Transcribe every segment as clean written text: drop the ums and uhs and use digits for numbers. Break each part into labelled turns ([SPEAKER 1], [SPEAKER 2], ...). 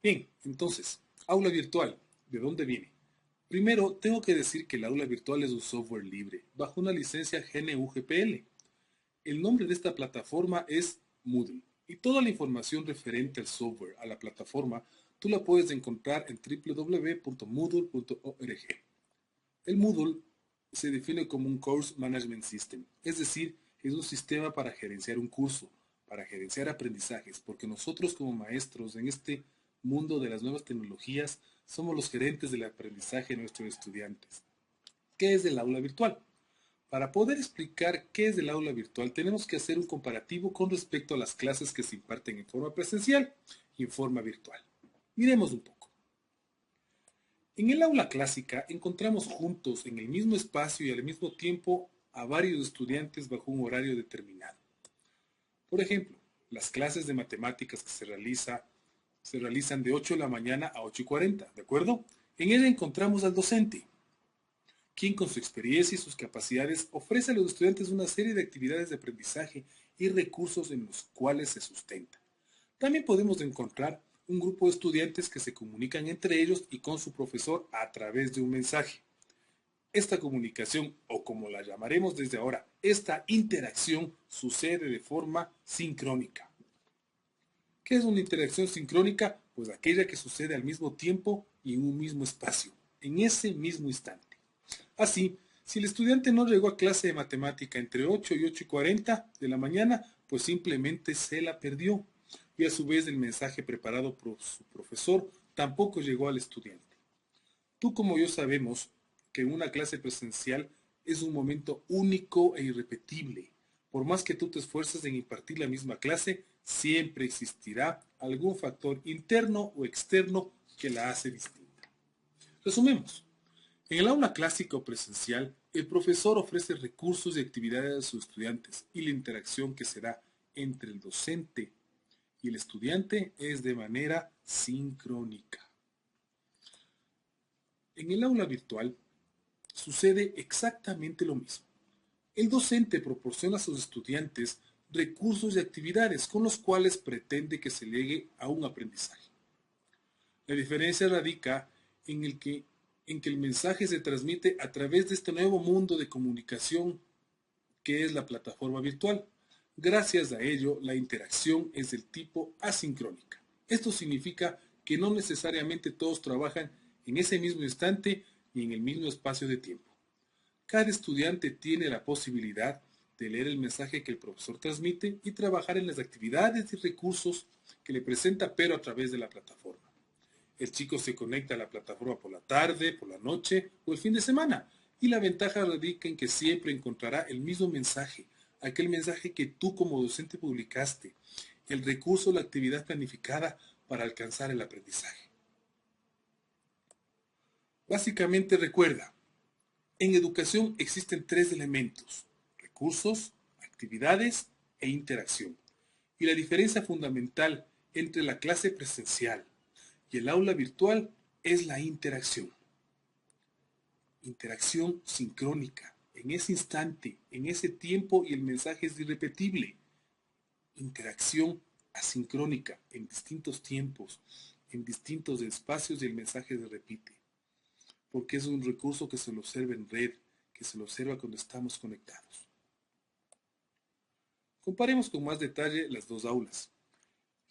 [SPEAKER 1] Bien, entonces, aula virtual, ¿de dónde viene? Primero, tengo que decir que el aula virtual es un software libre, bajo una licencia GNU-GPL. El nombre de esta plataforma es Moodle, y toda la información referente al software, a la plataforma, tú la puedes encontrar en www.moodle.org. El Moodle se define como un Course Management System, es decir, es un sistema para gerenciar un curso, para gerenciar aprendizajes, porque nosotros como maestros en este mundo de las nuevas tecnologías somos los gerentes del aprendizaje de nuestros estudiantes. ¿Qué es el aula virtual? Para poder explicar qué es el aula virtual, tenemos que hacer un comparativo con respecto a las clases que se imparten en forma presencial y en forma virtual. Miremos un poco. En el aula clásica encontramos juntos en el mismo espacio y al mismo tiempo a varios estudiantes bajo un horario determinado. Por ejemplo, las clases de matemáticas que se realizan de 8 de la mañana a 8:40, ¿de acuerdo? En ella encontramos al docente, quien con su experiencia y sus capacidades ofrece a los estudiantes una serie de actividades de aprendizaje y recursos en los cuales se sustenta. También podemos encontrar un grupo de estudiantes que se comunican entre ellos y con su profesor a través de un mensaje. Esta comunicación, o como la llamaremos desde ahora, esta interacción sucede de forma sincrónica. ¿Qué es una interacción sincrónica? Pues aquella que sucede al mismo tiempo y en un mismo espacio, en ese mismo instante. Así, si el estudiante no llegó a clase de matemática entre 8 y 8:40 de la mañana, pues simplemente se la perdió. Y a su vez el mensaje preparado por su profesor tampoco llegó al estudiante. Tú como yo sabemos que una clase presencial es un momento único e irrepetible. Por más que tú te esfuerces en impartir la misma clase, siempre existirá algún factor interno o externo que la hace distinta. Resumemos. En el aula clásica o presencial, el profesor ofrece recursos y actividades a sus estudiantes y la interacción que se da entre el docente y el estudiante es de manera sincrónica. En el aula virtual sucede exactamente lo mismo. El docente proporciona a sus estudiantes recursos y actividades con los cuales pretende que se llegue a un aprendizaje. La diferencia radica en que el mensaje se transmite a través de este nuevo mundo de comunicación que es la plataforma virtual. Gracias a ello, la interacción es del tipo asincrónica. Esto significa que no necesariamente todos trabajan en ese mismo instante ni en el mismo espacio de tiempo. Cada estudiante tiene la posibilidad de leer el mensaje que el profesor transmite y trabajar en las actividades y recursos que le presenta, pero a través de la plataforma. El chico se conecta a la plataforma por la tarde, por la noche o el fin de semana. Y la ventaja radica en que siempre encontrará el mismo mensaje, aquel mensaje que tú como docente publicaste, el recurso o la actividad planificada para alcanzar el aprendizaje. Básicamente recuerda, en educación existen tres elementos: recursos, actividades e interacción. Y la diferencia fundamental entre la clase presencial y el aula virtual es la interacción. Interacción sincrónica, en ese instante, en ese tiempo y el mensaje es irrepetible. Interacción asincrónica, en distintos tiempos, en distintos espacios y el mensaje se repite. Porque es un recurso que se lo observa en red, que se lo observa cuando estamos conectados. Comparemos con más detalle las dos aulas.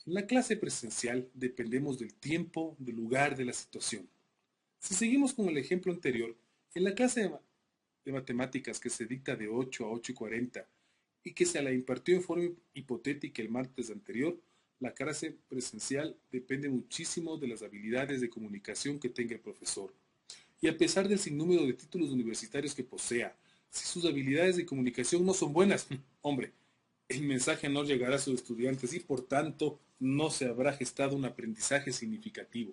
[SPEAKER 1] En la clase presencial dependemos del tiempo, del lugar, de la situación. Si seguimos con el ejemplo anterior, en la clase de matemáticas que se dicta de 8 a 8:40 y que se la impartió en forma hipotética el martes anterior, la clase presencial depende muchísimo de las habilidades de comunicación que tenga el profesor. Y a pesar del sinnúmero de títulos universitarios que posea, si sus habilidades de comunicación no son buenas, hombre, el mensaje no llegará a sus estudiantes y por tanto no se habrá gestado un aprendizaje significativo.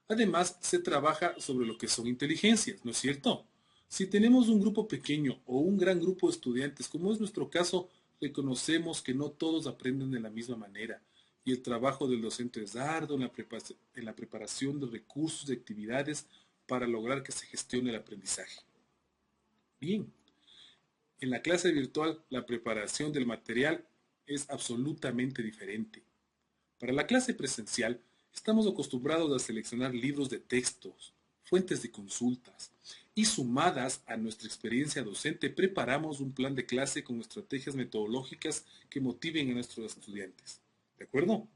[SPEAKER 1] Además, se trabaja sobre lo que son inteligencias, ¿no es cierto? Si tenemos un grupo pequeño o un gran grupo de estudiantes, como es nuestro caso, reconocemos que no todos aprenden de la misma manera y el trabajo del docente es arduo en la preparación de recursos y actividades para lograr que se gestione el aprendizaje. Bien, en la clase virtual la preparación del material es absolutamente diferente. Para la clase presencial, Estamos acostumbrados a seleccionar libros de textos, fuentes de consultas, y sumadas a nuestra experiencia docente, preparamos un plan de clase con estrategias metodológicas que motiven a nuestros estudiantes. ¿De acuerdo?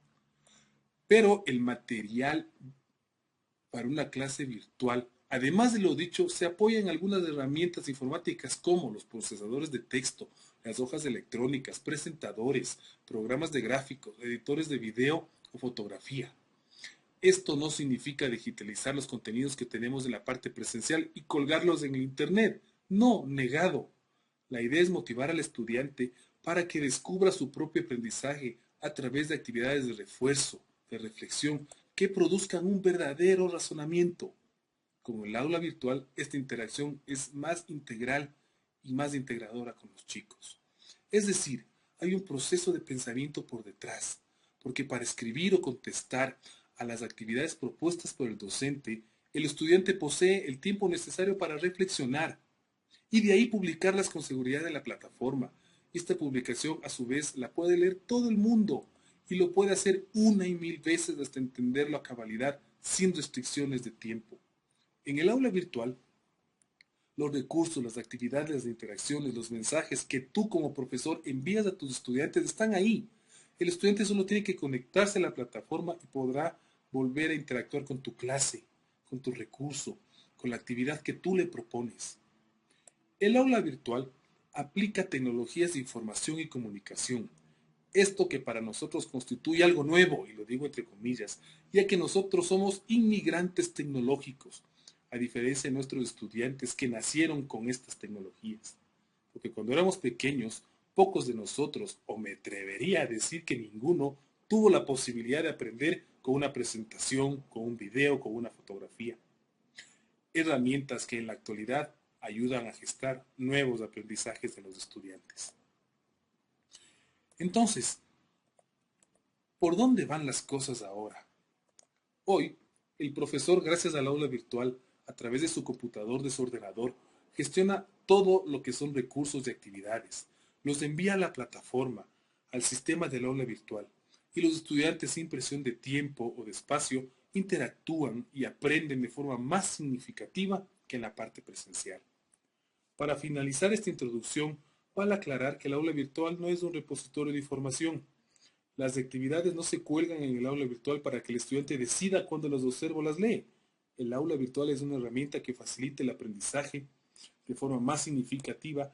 [SPEAKER 1] Pero el material para una clase virtual, además de lo dicho, se apoya en algunas herramientas informáticas como los procesadores de texto, las hojas electrónicas, presentadores, programas de gráficos, editores de video o fotografía. Esto no significa digitalizar los contenidos que tenemos en la parte presencial y colgarlos en el Internet. No, negado. La idea es motivar al estudiante para que descubra su propio aprendizaje a través de actividades de refuerzo, de reflexión, que produzcan un verdadero razonamiento. Con el aula virtual, esta interacción es más integral y más integradora con los chicos. Es decir, hay un proceso de pensamiento por detrás, porque para escribir o contestar a las actividades propuestas por el docente, el estudiante posee el tiempo necesario para reflexionar y de ahí publicarlas con seguridad en la plataforma. Esta publicación, a su vez, la puede leer todo el mundo y lo puede hacer una y mil veces hasta entenderlo a cabalidad sin restricciones de tiempo. En el aula virtual, los recursos, las actividades, las interacciones, los mensajes que tú como profesor envías a tus estudiantes están ahí. El estudiante solo tiene que conectarse a la plataforma y podrá volver a interactuar con tu clase, con tu recurso, con la actividad que tú le propones. El aula virtual aplica tecnologías de información y comunicación. Esto que para nosotros constituye algo nuevo, y lo digo entre comillas, ya que nosotros somos inmigrantes tecnológicos, a diferencia de nuestros estudiantes que nacieron con estas tecnologías. Porque cuando éramos pequeños, pocos de nosotros, o me atrevería a decir que ninguno, tuvo la posibilidad de aprender con una presentación, con un video, con una fotografía. Herramientas que en la actualidad ayudan a gestar nuevos aprendizajes de los estudiantes. Entonces, ¿por dónde van las cosas ahora? Hoy, el profesor, gracias al aula virtual, a través de su computador, de su ordenador, gestiona todo lo que son recursos y actividades. Los envía a la plataforma, al sistema del aula virtual. Y los estudiantes, sin presión de tiempo o de espacio, interactúan y aprenden de forma más significativa que en la parte presencial. Para finalizar esta introducción, vale aclarar que el aula virtual no es un repositorio de información. Las actividades no se cuelgan en el aula virtual para que el estudiante decida cuándo las observa o las lee. El aula virtual es una herramienta que facilita el aprendizaje de forma más significativa